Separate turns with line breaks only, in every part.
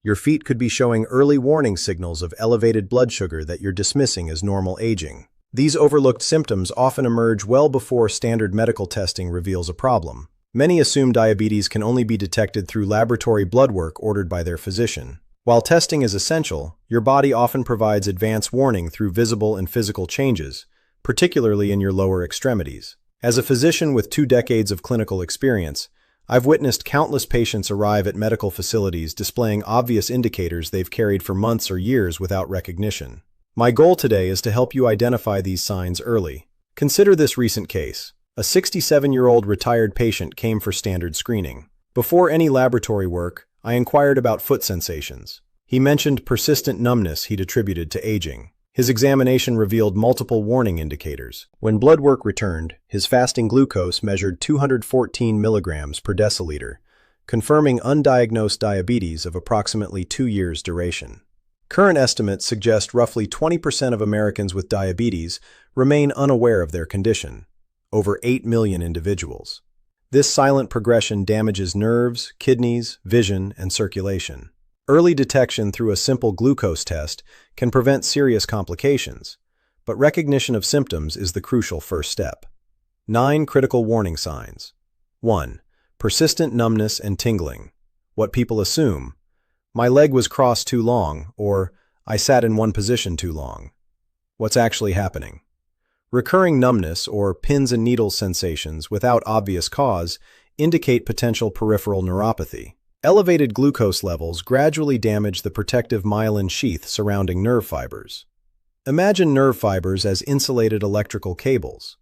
Your feet could be showing early warning signals of elevated blood sugar that you're dismissing as normal aging. These overlooked symptoms often emerge well before standard medical testing reveals a problem. Many assume diabetes can only be detected through laboratory blood work ordered by their physician. While testing is essential, your body often provides advance warning through visible and physical changes, particularly in your lower extremities. As a physician with 2 decades of clinical experience, I've witnessed countless patients arrive at medical facilities displaying obvious indicators they've carried for months or years without recognition. My goal today is to help you identify these signs early. Consider this recent case. A 67-year-old retired patient came for standard screening. Before any laboratory work, I inquired about foot sensations. He mentioned persistent numbness he'd attributed to aging. His examination revealed multiple warning indicators. When blood work returned, his fasting glucose measured 214 milligrams per deciliter, confirming undiagnosed diabetes of approximately 2 years' duration. Current estimates suggest roughly 20% of Americans with diabetes remain unaware of their condition, over 8 million individuals. This silent progression damages nerves, kidneys, vision, and circulation. Early detection through a simple glucose test can prevent serious complications, but recognition of symptoms is the crucial first step. 9 critical warning signs. 1. Persistent numbness and tingling. What people assume: my leg was crossed too long, or I sat in one position too long. What's actually happening? Recurring numbness or pins and needles sensations without obvious cause indicate potential peripheral neuropathy. Elevated glucose levels gradually damage the protective myelin sheath surrounding nerve fibers. Imagine nerve fibers as insulated electrical cables.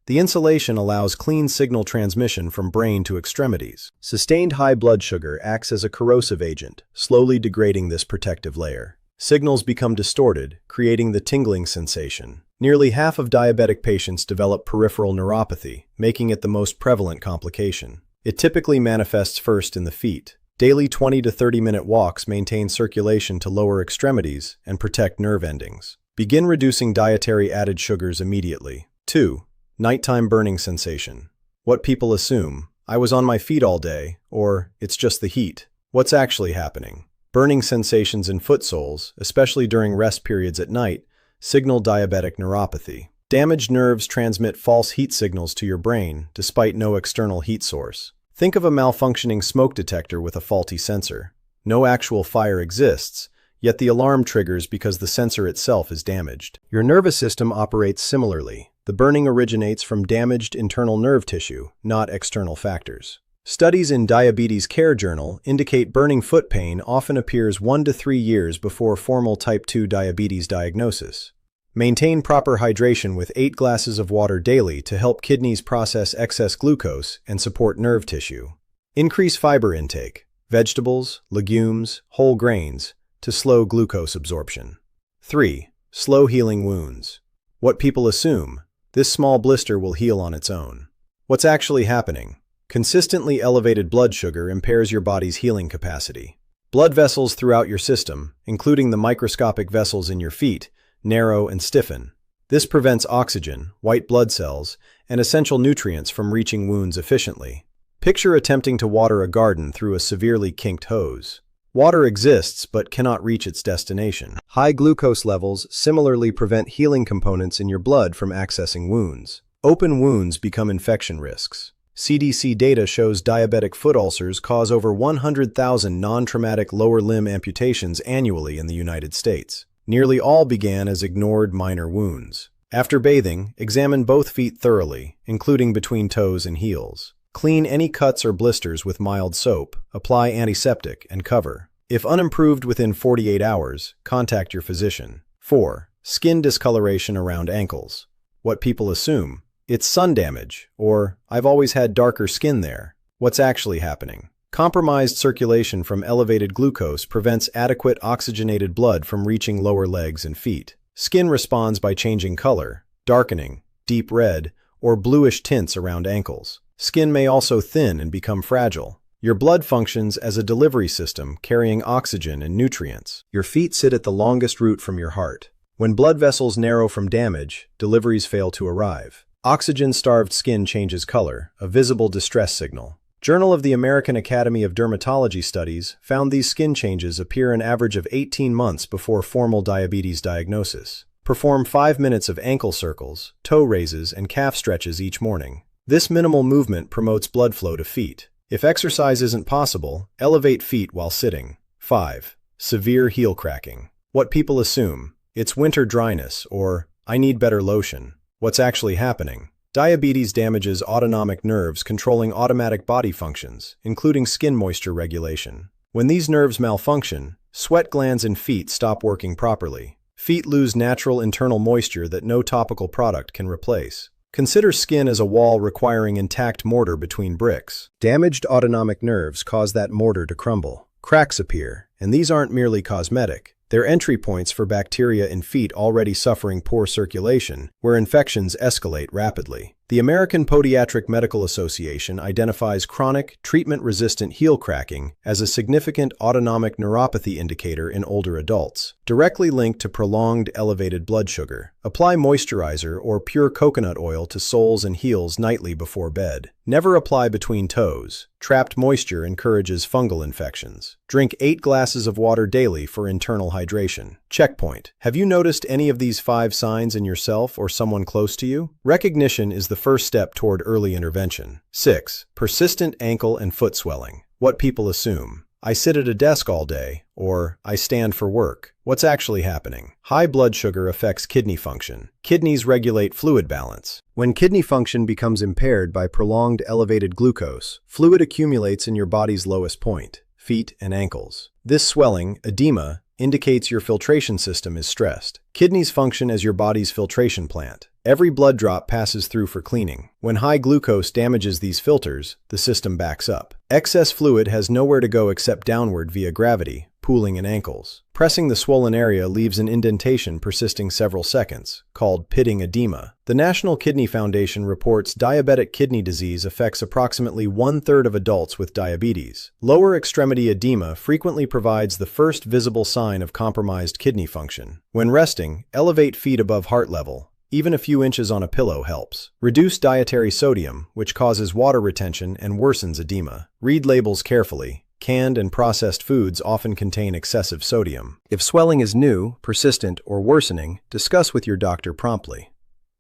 The insulation allows clean signal transmission from brain to extremities. Sustained high blood sugar acts as a corrosive agent, slowly degrading this protective layer. Signals become distorted, creating the tingling sensation. Nearly half of diabetic patients develop peripheral neuropathy, making it the most prevalent complication. It typically manifests first in the feet. Daily 20 to 30-minute walks maintain circulation to lower extremities and protect nerve endings. Begin reducing dietary added sugars immediately. 2. Nighttime burning sensation. What people assume: I was on my feet all day, or it's just the heat. What's actually happening? Burning sensations in foot soles, especially during rest periods at night, signal diabetic neuropathy. Damaged nerves transmit false heat signals to your brain, despite no external heat source. Think of a malfunctioning smoke detector with a faulty sensor. No actual fire exists, yet the alarm triggers because the sensor itself is damaged. Your nervous system operates similarly. The burning originates from damaged internal nerve tissue, not external factors. Studies in Diabetes Care Journal indicate burning foot pain often appears 1 to 3 years before formal type 2 diabetes diagnosis. Maintain proper hydration with 8 glasses of water daily to help kidneys process excess glucose and support nerve tissue. Increase fiber intake, vegetables, legumes, whole grains, to slow glucose absorption. 3. Slow healing wounds. What people assume: this small blister will heal on its own. What's actually happening? Consistently elevated blood sugar impairs your body's healing capacity. Blood vessels throughout your system, including the microscopic vessels in your feet, narrow and stiffen. This prevents oxygen, white blood cells, and essential nutrients from reaching wounds efficiently. Picture attempting to water a garden through a severely kinked hose. Water exists but cannot reach its destination. High glucose levels similarly prevent healing components in your blood from accessing wounds. Open wounds become infection risks. CDC data shows diabetic foot ulcers cause over 100,000 non-traumatic lower limb amputations annually in the United States. Nearly all began as ignored minor wounds. After bathing, examine both feet thoroughly, including between toes and heels. Clean any cuts or blisters with mild soap, apply antiseptic, and cover. If unimproved within 48 hours, contact your physician. 4. Skin discoloration around ankles. What people assume: it's sun damage, or I've always had darker skin there. What's actually happening? Compromised circulation from elevated glucose prevents adequate oxygenated blood from reaching lower legs and feet. Skin responds by changing color, darkening, deep red, or bluish tints around ankles. Skin may also thin and become fragile. Your blood functions as a delivery system carrying oxygen and nutrients. Your feet sit at the longest route from your heart. When blood vessels narrow from damage, deliveries fail to arrive. Oxygen-starved skin changes color, a visible distress signal. Journal of the American Academy of Dermatology studies found these skin changes appear an average of 18 months before formal diabetes diagnosis. Perform 5 minutes of ankle circles, toe raises, and calf stretches each morning. This minimal movement promotes blood flow to feet. If exercise isn't possible, elevate feet while sitting. 5. Severe heel cracking. What people assume: it's winter dryness, or I need better lotion. What's actually happening? Diabetes damages autonomic nerves controlling automatic body functions, including skin moisture regulation. When these nerves malfunction, sweat glands in feet stop working properly. Feet lose natural internal moisture that no topical product can replace. Consider skin as a wall requiring intact mortar between bricks. Damaged autonomic nerves cause that mortar to crumble. Cracks appear, and these aren't merely cosmetic. They're entry points for bacteria in feet already suffering poor circulation, where infections escalate rapidly. The American Podiatric Medical Association identifies chronic, treatment-resistant heel cracking as a significant autonomic neuropathy indicator in older adults, directly linked to prolonged elevated blood sugar. Apply moisturizer or pure coconut oil to soles and heels nightly before bed. Never apply between toes. Trapped moisture encourages fungal infections. Drink 8 glasses of water daily for internal hydration. Checkpoint. Have you noticed any of these 5 signs in yourself or someone close to you? Recognition is the first step toward early intervention. 6. Persistent ankle and foot swelling. What people assume: I sit at a desk all day, or I stand for work. What's actually happening? High blood sugar affects kidney function. Kidneys regulate fluid balance. When kidney function becomes impaired by prolonged elevated glucose, fluid accumulates in your body's lowest point, feet and ankles. This swelling, edema, indicates your filtration system is stressed. Kidneys function as your body's filtration plant. Every blood drop passes through for cleaning. When high glucose damages these filters, the system backs up. Excess fluid has nowhere to go except downward via gravity, pooling in ankles. Pressing the swollen area leaves an indentation persisting several seconds, called pitting edema. The National Kidney Foundation reports diabetic kidney disease affects approximately 1/3 of adults with diabetes. Lower extremity edema frequently provides the first visible sign of compromised kidney function. When resting, elevate feet above heart level. Even a few inches on a pillow helps. Reduce dietary sodium, which causes water retention and worsens edema. Read labels carefully. Canned and processed foods often contain excessive sodium. If swelling is new, persistent, or worsening, discuss with your doctor promptly.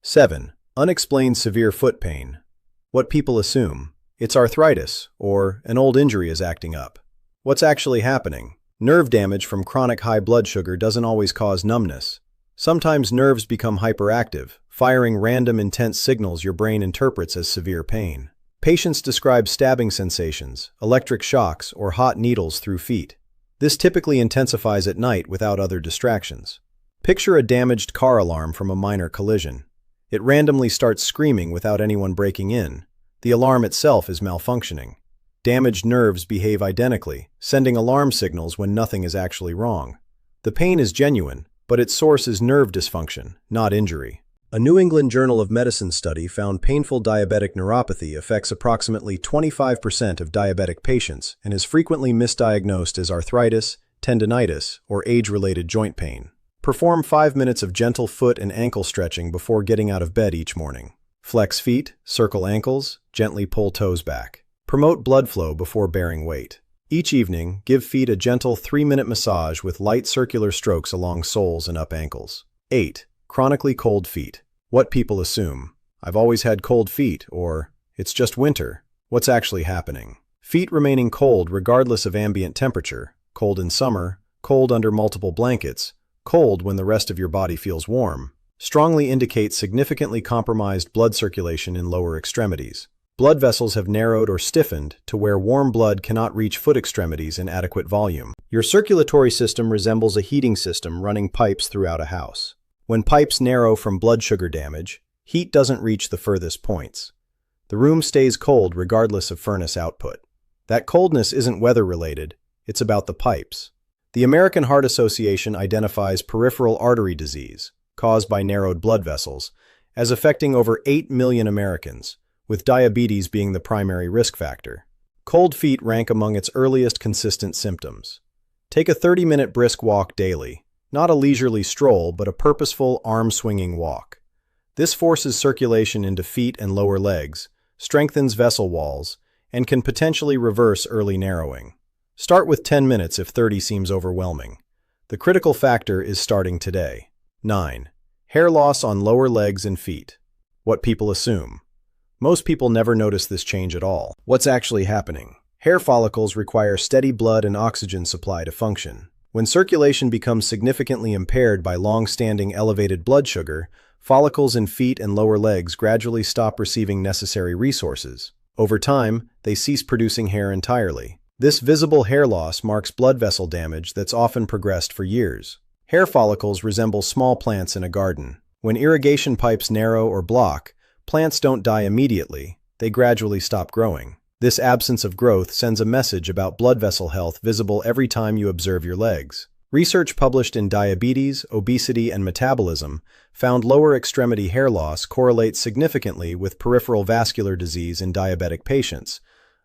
7. Unexplained severe foot pain. What people assume: it's arthritis, or an old injury is acting up. What's actually happening? Nerve damage from chronic high blood sugar doesn't always cause numbness. Sometimes nerves become hyperactive, firing random intense signals your brain interprets as severe pain. Patients describe stabbing sensations, electric shocks, or hot needles through feet. This typically intensifies at night without other distractions. Picture a damaged car alarm from a minor collision. It randomly starts screaming without anyone breaking in. The alarm itself is malfunctioning. Damaged nerves behave identically, sending alarm signals when nothing is actually wrong. The pain is genuine, but its source is nerve dysfunction, not injury. A New England Journal of Medicine study found painful diabetic neuropathy affects approximately 25% of diabetic patients and is frequently misdiagnosed as arthritis, tendinitis, or age-related joint pain. Perform 5 minutes of gentle foot and ankle stretching before getting out of bed each morning. Flex feet, circle ankles, gently pull toes back. Promote blood flow before bearing weight. Each evening, give feet a gentle 3-minute massage with light circular strokes along soles and up ankles. 8. Chronically cold feet. What people assume: I've always had cold feet, or it's just winter. What's actually happening? Feet remaining cold regardless of ambient temperature, cold in summer, cold under multiple blankets, cold when the rest of your body feels warm, strongly indicate significantly compromised blood circulation in lower extremities. Blood vessels have narrowed or stiffened to where warm blood cannot reach foot extremities in adequate volume. Your circulatory system resembles a heating system running pipes throughout a house. When pipes narrow from blood sugar damage, heat doesn't reach the furthest points. The room stays cold regardless of furnace output. That coldness isn't weather-related, it's about the pipes. The American Heart Association identifies peripheral artery disease, caused by narrowed blood vessels, as affecting over 8 million Americans, with diabetes being the primary risk factor. Cold feet rank among its earliest consistent symptoms. Take a 30-minute brisk walk daily, not a leisurely stroll, but a purposeful, arm-swinging walk. This forces circulation into feet and lower legs, strengthens vessel walls, and can potentially reverse early narrowing. Start with 10 minutes if 30 seems overwhelming. The critical factor is starting today. 9. Hair loss on lower legs and feet. What people assume. Most people never notice this change at all. What's actually happening? Hair follicles require steady blood and oxygen supply to function. When circulation becomes significantly impaired by long-standing elevated blood sugar, follicles in feet and lower legs gradually stop receiving necessary resources. Over time, they cease producing hair entirely. This visible hair loss marks blood vessel damage that's often progressed for years. Hair follicles resemble small plants in a garden. When irrigation pipes narrow or block, plants don't die immediately, they gradually stop growing. This absence of growth sends a message about blood vessel health visible every time you observe your legs. Research published in Diabetes, Obesity, and Metabolism found lower extremity hair loss correlates significantly with peripheral vascular disease in diabetic patients,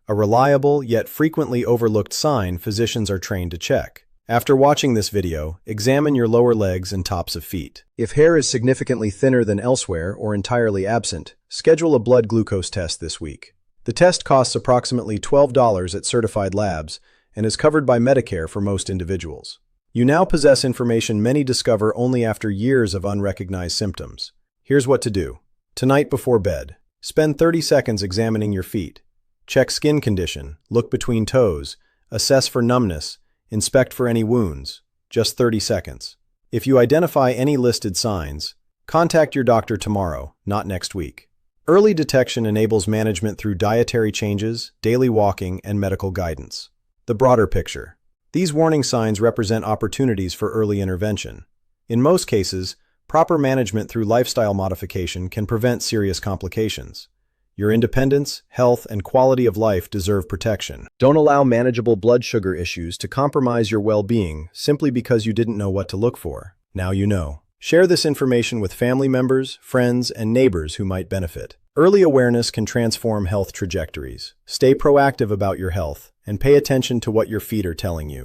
a reliable yet frequently overlooked sign physicians are trained to check. After watching this video, examine your lower legs and tops of feet. If hair is significantly thinner than elsewhere or entirely absent, schedule a blood glucose test this week. The test costs approximately $12 at certified labs and is covered by Medicare for most individuals. You now possess information many discover only after years of unrecognized symptoms. Here's what to do. Tonight before bed, spend 30 seconds examining your feet. Check skin condition, look between toes, assess for numbness, inspect for any wounds. Just 30 seconds. If you identify any listed signs, contact your doctor tomorrow, not next week. Early detection enables management through dietary changes, daily walking, and medical guidance. The broader picture. These warning signs represent opportunities for early intervention. In most cases, proper management through lifestyle modification can prevent serious complications. Your independence, health, and quality of life deserve protection. Don't allow manageable blood sugar issues to compromise your well-being simply because you didn't know what to look for. Now you know. Share this information with family members, friends, and neighbors who might benefit. Early awareness can transform health trajectories. Stay proactive about your health and pay attention to what your feet are telling you.